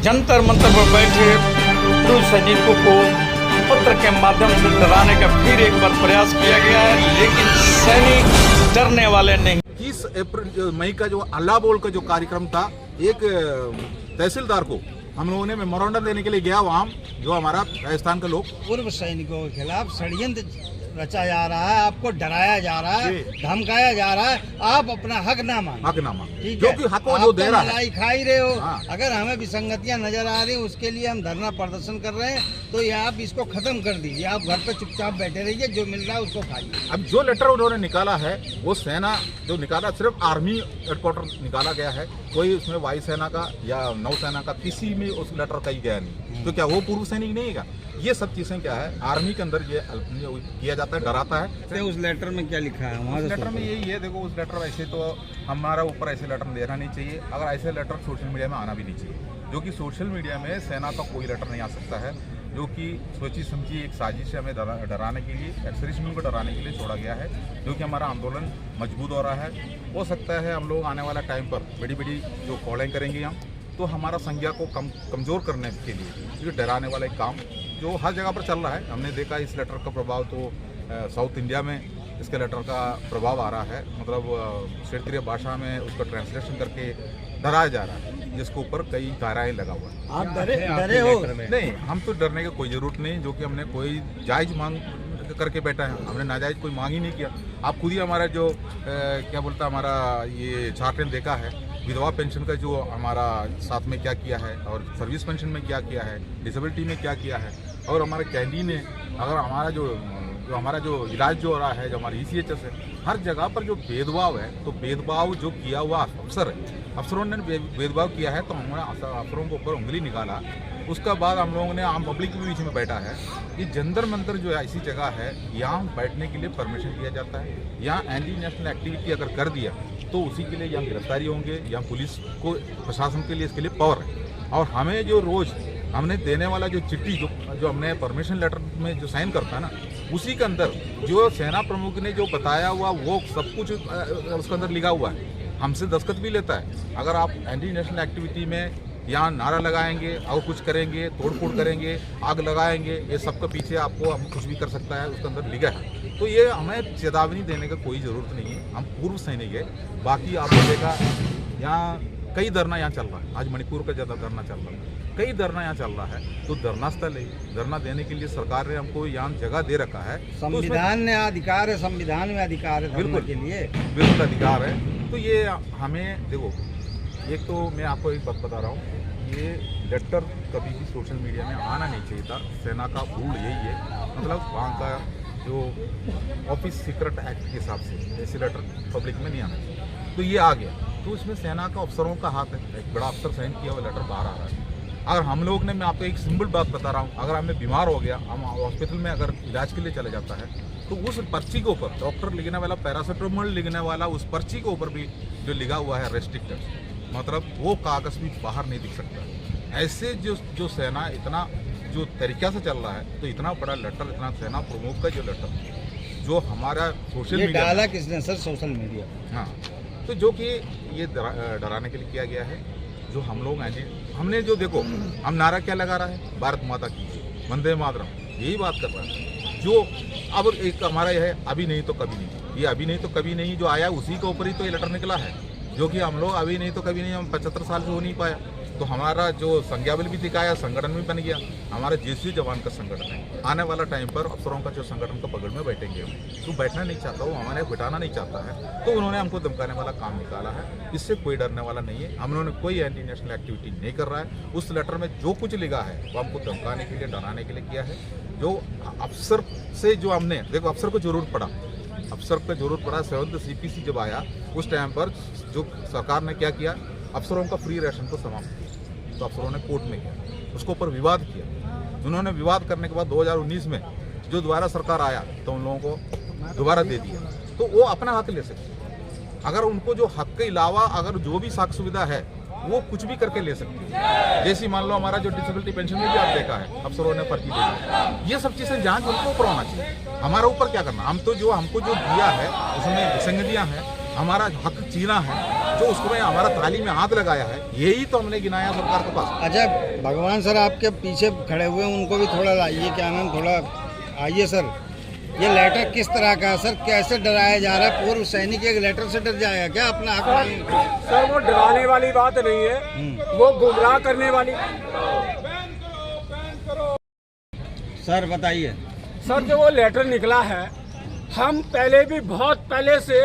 जंतर मंतर पर बैठे पूर्व सैनिकों को पत्र के माध्यम से डराने का फिर एक बार प्रयास किया गया है, लेकिन सैनिक डरने वाले नहीं। 30 मई का जो अल्लाह बोल का जो कार्यक्रम था, एक तहसीलदार को हम लोगों ने मेमोरेंडम देने के लिए गया वहाँ, जो हमारा राजस्थान का लोग पूर्व सैनिकों के खिलाफ षड्यंत्र रचा जा रहा है, आपको डराया जा रहा है, धमकाया जा रहा है, आप अपना हक ना मांगे। हकनामा ठीक जो है, कि हक वो जो दे रहा है, मलाई खा ही रहे हो। हाँ। अगर हमें विसंगतियां नजर आ रही हैं, उसके लिए हम धरना प्रदर्शन कर रहे हैं, तो ये आप इसको खत्म कर दीजिए। आप घर पे चुपचाप बैठे रहिए, जो मिल रहा है उसको खाइए। अब जो लेटर उन्होंने निकाला है वो सेना जो निकाला, सिर्फ आर्मी हेडक्वार्टर निकाला गया है, कोई उसमें वायुसेना का या नौसेना का किसी में उस लेटर का ही गया नहीं। तो क्या वो पूर्व सैनिक नहीं है? ये सब चीजें क्या है, आर्मी के अंदर ये किया जाता है, डराता है। उस लेटर में क्या लिखा है? वहाँ उस लेटर में यही है, देखो उस लेटर ऐसे तो हमारा ऊपर ऐसे लेटर देना नहीं चाहिए, अगर ऐसे लेटर सोशल मीडिया में आना भी नहीं चाहिए, जो कि सोशल मीडिया में सेना का कोई लेटर नहीं आ सकता है, जो कि सोची समझी एक साजिश है हमें डराने के लिए, एक्सरिशमेंट को डराने के लिए छोड़ा गया है, जो कि हमारा आंदोलन मजबूत हो रहा है। हो सकता है हम लोग आने वाला टाइम पर बड़ी बड़ी जो कॉलें करेंगे हम, तो हमारा संज्ञा को कमज़ोर करने के लिए ये डराने वाला एक काम जो हर जगह पर चल रहा है। हमने देखा इस लेटर का प्रभाव तो साउथ इंडिया में इसके लेटर का प्रभाव आ रहा है, मतलब क्षेत्रीय भाषा में उसका ट्रांसलेशन करके डराया जा रहा है, जिसके ऊपर कई धाराएं लगा हुआ है। आप डरे हो? नहीं, हम तो डरने की कोई ज़रूरत नहीं, जो कि हमने कोई जायज़ मांग करके बैठा है, हमने नाजायज़ कोई मांग ही नहीं किया। आप खुद ही हमारा जो क्या बोलता हमारा ये चार्ट देखा है, विधवा पेंशन का जो हमारा साथ में क्या किया है, और सर्विस पेंशन में क्या किया है, डिसेबिलिटी में क्या किया है, और हमारे कैंडी ने अगर हमारा जो इलाज जो हो रहा है, जो हमारी ECHS है, हर जगह पर जो भेदभाव है, तो भेदभाव जो किया हुआ अफसर है, अफसरों ने भेदभाव किया है, तो हमने अफसरों के ऊपर उंगली निकाला। उसका बाद हम लोगों ने आम पब्लिक के बीच में बैठा है कि जंतर मंतर जो है ऐसी जगह है, यहाँ बैठने के लिए परमिशन दिया जाता है, यहाँ एंटी नेशनल एक्टिविटी अगर कर दिया तो उसी के लिए यहाँ गिरफ्तारी होंगे, यहाँ पुलिस को प्रशासन के लिए इसके लिए पावर है। और हमें जो रोज़ हमने देने वाला जो चिट्ठी जो हमने परमिशन लेटर में जो साइन करता है ना, उसी के अंदर जो सेना प्रमुख ने जो बताया हुआ वो सब कुछ उसके अंदर लिखा हुआ है, हमसे दस्तखत भी लेता है। अगर आप एंटी नेशनल एक्टिविटी में यहाँ नारा लगाएंगे और कुछ करेंगे, तोड़फोड़ करेंगे, आग लगाएंगे, ये सब के पीछे आपको हम कुछ भी कर सकता है, उसके अंदर लिखा है। तो ये हमें चेतावनी देने का कोई ज़रूरत नहीं है, हम पूर्व सैनिक है। बाकी आपको देखा यहाँ कई धरना यहाँ चल रहा है, आज मणिपुर का ज़्यादा धरना चल रहा है, कई धरना यहाँ चल रहा है, तो धरना स्थल है, धरना देने के लिए सरकार ने हमको यहाँ जगह दे रखा है। संविधान ने अधिकार है, संविधान में अधिकार है बिल्कुल के लिए, बिल्कुल अधिकार है। तो ये हमें देखो, एक तो मैं आपको एक बात बता रहा हूँ, ये लेटर कभी भी सोशल मीडिया में आना नहीं चाहिए था। सेना का रूल यही है, मतलब वहाँ का जो ऑफिस सीक्रेट एक्ट के हिसाब से ऐसे लेटर पब्लिक में नहीं आना चाहिए, तो ये आ गया। तो इसमें सेना का अफसरों का हाथ है, एक बड़ा अफसर साइन किया हुआ लेटर बाहर आ रहा है। अगर हम लोग ने, मैं आपको एक सिंपल बात बता रहा हूँ, अगर हमें बीमार हो गया, हम हॉस्पिटल में अगर इलाज के लिए चले जाता है, तो उस पर्ची के ऊपर डॉक्टर लिखने वाला, पैरासीटामोल लिखने वाला, उस पर्ची के ऊपर भी जो लिखा हुआ है रेस्ट्रिक्टेड, मतलब वो कागज़ भी बाहर नहीं दिख सकता। ऐसे जो सेना इतना जो तरीक़ा से चल रहा है, तो इतना बड़ा लेटर, इतना सेना प्रमुख का जो लेटर जो हमारा सोशल मीडिया डाला किसने सर? Social media. हाँ, तो जो कि ये डराने के लिए किया गया है। जो हम लोग हमने जो देखो, हम नारा क्या लगा रहा है, भारत माता की, वंदे मातरम, यही बात कर रहा है। जो अब एक हमारा यह है, अभी नहीं तो कभी नहीं, ये अभी नहीं तो कभी नहीं जो आया उसी के ऊपर ही तो ये लेटर निकला है, जो कि हम लोग अभी नहीं तो कभी नहीं, हम 75 साल से हो नहीं पाया। तो हमारा जो संज्ञाबल भी दिखाया, संगठन भी बन गया, हमारा JCU जवान का संगठन है। आने वाला टाइम पर अफसरों का जो संगठन का पकड़ में बैठेंगे, तो बैठना नहीं चाहता, वो हमारे बिठाना नहीं चाहता है, तो उन्होंने हमको धमकाने वाला काम निकाला है। इससे कोई डरने वाला नहीं है, हम लोगों ने कोई एंटी नेशनल एक्टिविटी नहीं कर रहा है। उस लेटर में जो कुछ लिखा है वो हमको धमकाने के लिए, डराने के लिए किया है। जो अफसर से जो हमने देखो, अफसर को जरूरत पड़ा, अफसर को जरूरत पड़ा, 7th CPC जब आया उस टाइम पर जो सरकार ने क्या किया, अफसरों का फ्री राशन को समाप्त किया। तो अफसरों ने कोर्ट में किया, उसके ऊपर विवाद किया। उन्होंने विवाद करने के बाद 2019 में जो दोबारा सरकार आया, तो उन लोगों को दोबारा दे दिया, तो वो अपना हक ले सकते। अगर उनको जो हक के अलावा अगर जो भी साख सुविधा है वो कुछ भी करके ले सकते हैं। जैसे मान लो हमारा जो डिसेबिलिटी पेंशन में भी आप देखा है, अफसरों ने पर्ची दे दी, ये सब चीज़ें जांच उनको ऊपर होना चाहिए, हमारा ऊपर क्या करना। हम तो जो हमको जो दिया है उसमें विसंगतियाँ हैं, हमारा हक छीना है, जो उसमें हमारा थाली में हाथ लगाया है, यही तो हमने गिनाया सरकार के पास। अच्छा भगवान सर आपके पीछे खड़े हुए हैं, उनको भी थोड़ा लाइए, क्या नाम, थोड़ा आइए सर। ये लेटर किस तरह का है सर, कैसे डराया जा रहा है? पूर्व सैनिक एक लेटर से डर जाएगा क्या अपना हक मांगने? सर वो डराने वाली बात नहीं है, वो गुमराह करने वाली। सर बताइए। सर जो वो लेटर निकला है, हम पहले भी बहुत पहले से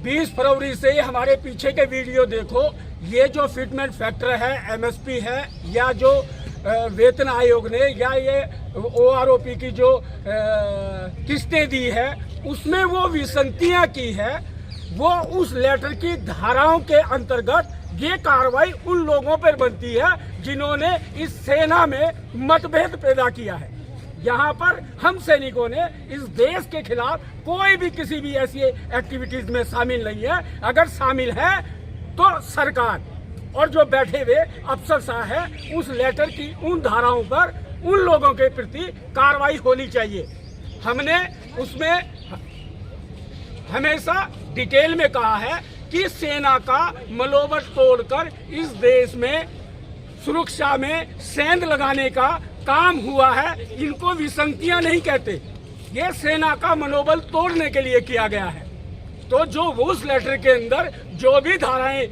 20 फरवरी से ही हमारे पीछे के वीडियो देखो, ये जो फिटमेंट फैक्टर है, एमएसपी है, या जो वेतन आयोग ने या ये ओआरओपी की जो किस्तें दी है, उसमें वो विसंगतियां की है। वो उस लेटर की धाराओं के अंतर्गत ये कार्रवाई उन लोगों पर बनती है जिन्होंने इस सेना में मतभेद पैदा किया है। यहाँ पर हम सैनिकों ने इस देश के खिलाफ कोई भी किसी भी ऐसी एक्टिविटीज में शामिल नहीं है। अगर शामिल है तो सरकार और जो बैठे हुए अफसर साहब है, उस लेटर की उन धाराओं पर उन लोगों के प्रति कार्रवाई होनी चाहिए। हमने उसमें हमेशा डिटेल में कहा है कि सेना का मनोबल तोड़कर इस देश में सुरक्षा में सेंध लगाने का काम हुआ है। इनको विसंगतियां नहीं कहते, ये सेना का मनोबल तोड़ने के लिए किया गया है। तो जो उस लेटर के अंदर जो भी धाराएं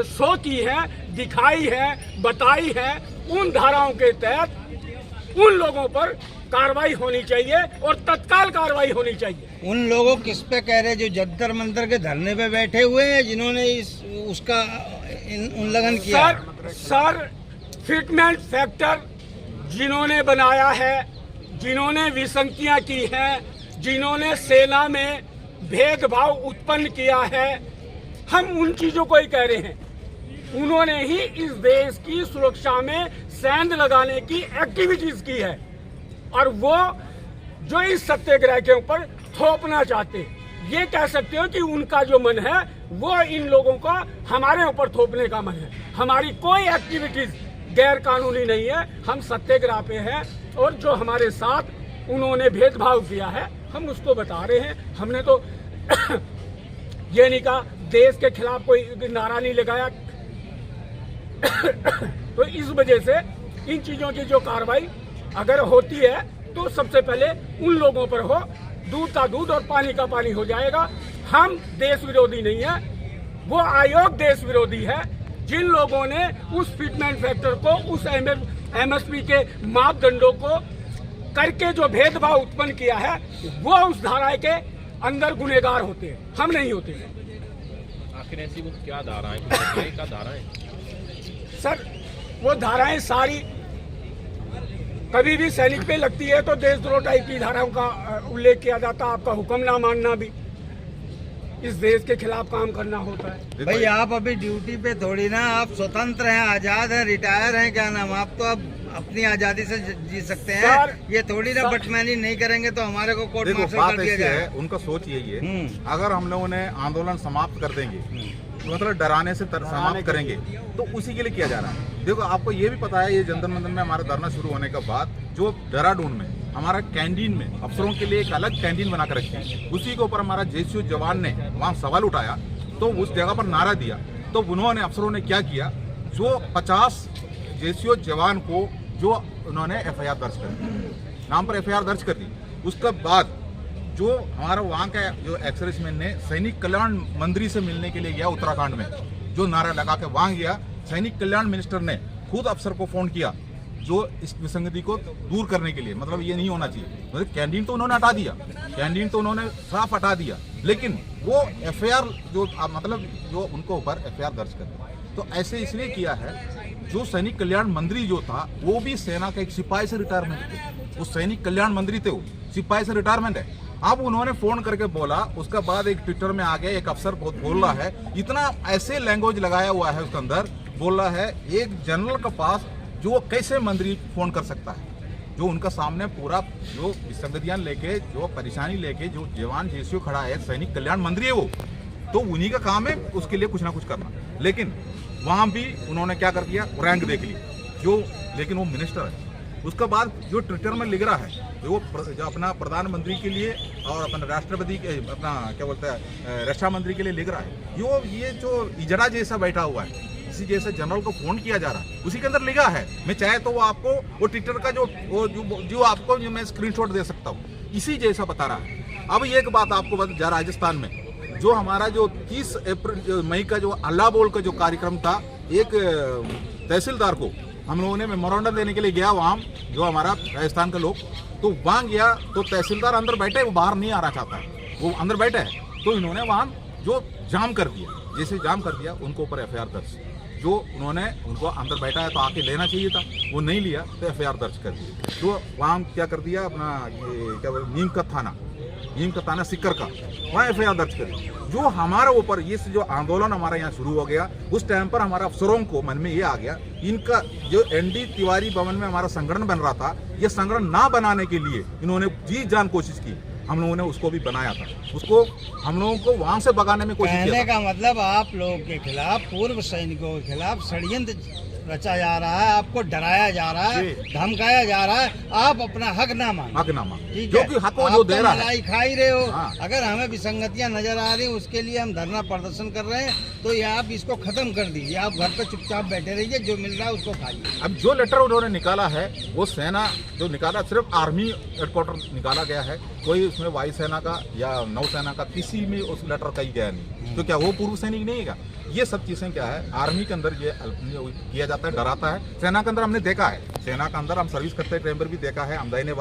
शो की हैं, दिखाई हैं, बताई हैं, उन धाराओं के तहत उन लोगों पर कार्रवाई होनी चाहिए और तत्काल कार्रवाई होनी चाहिए। उन लोगों किस पे कह रहे हैं जो जंतर मंतर के धरने पे बैठे हुए हैं, जिन्होंने उसका उल्लंघन किया? सर फिटमेंट फैक्टर जिन्होंने बनाया है, जिन्होंने विसंगतियां की हैं, जिन्होंने सेना में भेदभाव उत्पन्न किया है, हम उन चीजों को ही कह रहे हैं। उन्होंने ही इस देश की सुरक्षा में सेंध लगाने की एक्टिविटीज की है और वो जो इस सत्याग्रह के ऊपर थोपना चाहते हैं। ये कह सकते हो कि उनका जो मन है वो इन लोगों का हमारे ऊपर थोपने का मन है। हमारी कोई एक्टिविटीज गैर कानूनी नहीं है, हम सत्याग्रह पे हैं और जो हमारे साथ उन्होंने भेदभाव किया है हम उसको बता रहे हैं। हमने तो ये नहीं कहा देश के खिलाफ कोई नारा नहीं लगाया। तो इस वजह से इन चीजों की जो कार्रवाई अगर होती है तो सबसे पहले उन लोगों पर हो, दूध का दूध और पानी का पानी हो जाएगा। हम देश विरोधी नहीं है, वो आयोग देश विरोधी है। जिन लोगों ने उस फिटमेंट फैक्टर को, उस एमएसपी के मापदंडों को करके जो भेदभाव उत्पन्न किया है, वो उस धारा के अंदर गुनहगार होते हैं, हम नहीं होते। आखिर ऐसी वो क्या धाराएं, क्या धाराएं? सर वो धाराएं सारी कभी भी सैनिक पे लगती है तो देशद्रोह टाइप की धाराओं का उल्लेख किया जाता है। आपका हुक्म ना मानना भी इस देश के खिलाफ काम करना होता है। भाई आप अभी ड्यूटी पे थोड़ी ना, आप स्वतंत्र हैं, आजाद हैं, रिटायर हैं, क्या नाम, आप तो अब अपनी आजादी से जी सकते हैं। ये थोड़ी ना बटमैनी नहीं करेंगे तो हमारे को कोर्ट मार्शल कर दिया जाए। उनका सोच यही है, अगर हम लोगों ने आंदोलन समाप्त कर देंगे, मतलब डराने से समाप्त करेंगे, तो उसी के लिए किया जा रहा है। देखो आपको ये भी पता है, ये जंतर मंतर में हमारा धरना शुरू होने के बाद जो देहरादून में हमारा कैंटीन में अफसरों के लिए एक अलग कैंटीन बना कर रखी है, उसी के ऊपर हमारा जेसीओ जवान ने वहाँ सवाल उठाया तो उस जगह पर नारा दिया। तो उन्होंने अफसरों ने क्या किया, जो 50 जेसीओ जवान को जो उन्होंने एफआईआर दर्ज कर दी, नाम पर एफआईआर दर्ज कर दी। उसके बाद जो हमारा वहाँ का जो एक्सर्विसमैन ने सैनिक कल्याण मंत्री से मिलने के लिए गया उत्तराखंड में, जो नारा लगा के वहाँ गया, सैनिक कल्याण मिनिस्टर ने खुद अफसर को फोन किया जो इस विसंगति को दूर करने के लिए, मतलब ये नहीं होना चाहिए, मतलब कैंटीन तो उन्होंने हटा दिया, कैंटीन तो उन्होंने साफ हटा दिया, लेकिन वो एफआईआर जो मतलब जो उनको ऊपर एफआईआर दर्ज कर दिया। तो ऐसे इसलिए किया है, जो सैनिक कल्याण मंत्री जो था वो भी सेना का एक सिपाही से रिटायरमेंट थे, वो सैनिक कल्याण मंत्री थे, वो सिपाही से रिटायरमेंट है। अब उन्होंने फोन करके बोला, उसके बाद एक ट्विटर में आ गया, एक अफसर बोल रहा है, इतना ऐसे लैंग्वेज लगाया हुआ है उसके अंदर, बोल रहा है एक जनरल के पास जो कैसे मंत्री फोन कर सकता है, जो उनका सामने पूरा जो विसंगतियां लेके, जो परेशानी लेके जो जवान जेसीओ खड़ा है, सैनिक कल्याण मंत्री है वो, तो उन्हीं का काम है उसके लिए कुछ ना कुछ करना। लेकिन वहां भी उन्होंने क्या कर दिया, रैंक देख ली जो, लेकिन वो मिनिस्टर है, उसके बाद जो ट्विटर में लिख रहा है वो जो अपना प्रधानमंत्री के लिए और अपना राष्ट्रपति के अपना क्या बोलता है रक्षा मंत्री के लिए लिख रहा है, ये जो इजड़ा जैसा बैठा हुआ है, इसी जैसे जनरल को फोन किया जा रहा है, उसी के अंदर लिखा है। मैं चाहे तो वो आपको वो ट्विटर का जो आपको जो मैं स्क्रीनशॉट दे सकता हूँ, इसी जैसा बता रहा है। अब एक बात आपको बता, जा राजस्थान में जो हमारा जो 30 मई का जो अल्लाह बोल का जो कार्यक्रम था, एक तहसीलदार को हम लोगों ने मेमोरेंडम देने के लिए गया वहाँ, जो हमारा राजस्थान का लोग, तो वहाँ गया तो तहसीलदार अंदर बैठे, वो बाहर नहीं आना चाहता है, वो अंदर बैठे है, तो इन्होंने वहाँ जो जाम कर दिया, जैसे जाम कर दिया उनको ऊपर एफआईआर दर्ज, जो उन्होंने उनको अंदर बैठा है तो आके लेना चाहिए था, वो नहीं लिया तो एफआईआर दर्ज कर दी। तो वहाँ क्या कर दिया अपना ये क्या बोलते नीम का थाना सिक्कर का, वहाँ एफआईआर दर्ज करी। जो हमारे ऊपर ये जो आंदोलन हमारा यहाँ शुरू हो गया, उस टाइम पर हमारा अफसरों को मन में ये आ गया, इनका जो एनडी तिवारी भवन में हमारा संगठन बन रहा था, ये संगठन ना बनाने के लिए इन्होंने जी जान कोशिश की। हम लोगों ने उसको भी बनाया था, उसको हम लोगों को वहां से भगाने में कोशिश किया। कहने का मतलब आप लोगों के खिलाफ, पूर्व सैनिकों के खिलाफ षड्यंत्र रचा जा रहा है, आपको डराया जा रहा है, धमकाया जा रहा है, आप अपना हक ना मांगे। हक ना मांगे, ठीक जो है, कि हक वो जो दे रहा है। मलाई खा ही रहे हो। हाँ। अगर हमें विसंगतियां नजर आ रही, उसके लिए हम धरना प्रदर्शन कर रहे हैं, तो ये आप इसको खत्म कर दीजिए, आप घर पे चुपचाप बैठे रहिए, जो मिल रहा है उसको खाइए। अब जो लेटर उन्होंने निकाला है, वो सेना जो निकाला, सिर्फ आर्मी हेडक्वार्टर निकाला गया है, कोई उसमें वायुसेना का या नौसेना का किसी में उस लेटर का ही गया नहीं। तो क्या वो पूर्व सैनिक नहीं है? ये सब चीजें क्या है, आर्मी के अंदर ये किया जाता है, डराता है। सेना के अंदर हमने देखा है, सेना के अंदर हम सर्विस करते टाइम पर भी देखा है, हम दाहिने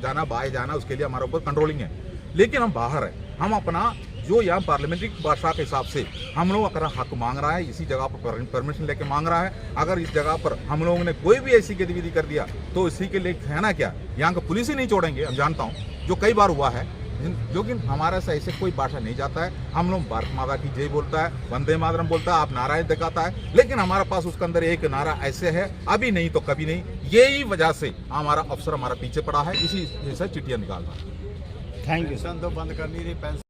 जाना बाएं जाना, उसके लिए हमारे ऊपर कंट्रोलिंग है। लेकिन हम बाहर है, हम अपना जो यहाँ पार्लियामेंट्री भाषा के हिसाब से हम लोग अगर हक मांग रहा है, इसी जगह पर परमिशन लेके मांग रहा है, अगर इस जगह पर हम लोगों ने कोई भी ऐसी गतिविधि कर दिया तो इसी के लिए कहना क्या, यहाँ का पुलिस ही नहीं छोड़ेंगे। हम जानता हूँ, जो कई बार हुआ है, लेकिन हमारा से ऐसे कोई भाषा नहीं जाता है। हम लोग भारत माता की जय बोलता है, वंदे मातरम बोलता है, आप नाराएं दिखाता है, लेकिन हमारे पास उसके अंदर एक नारा ऐसे है, अभी नहीं तो कभी नहीं। यही वजह से हमारा अफसर हमारा पीछे पड़ा है, इसी से चिट्ठियां निकाल रहा है। Thank you. तो बंद करनी रही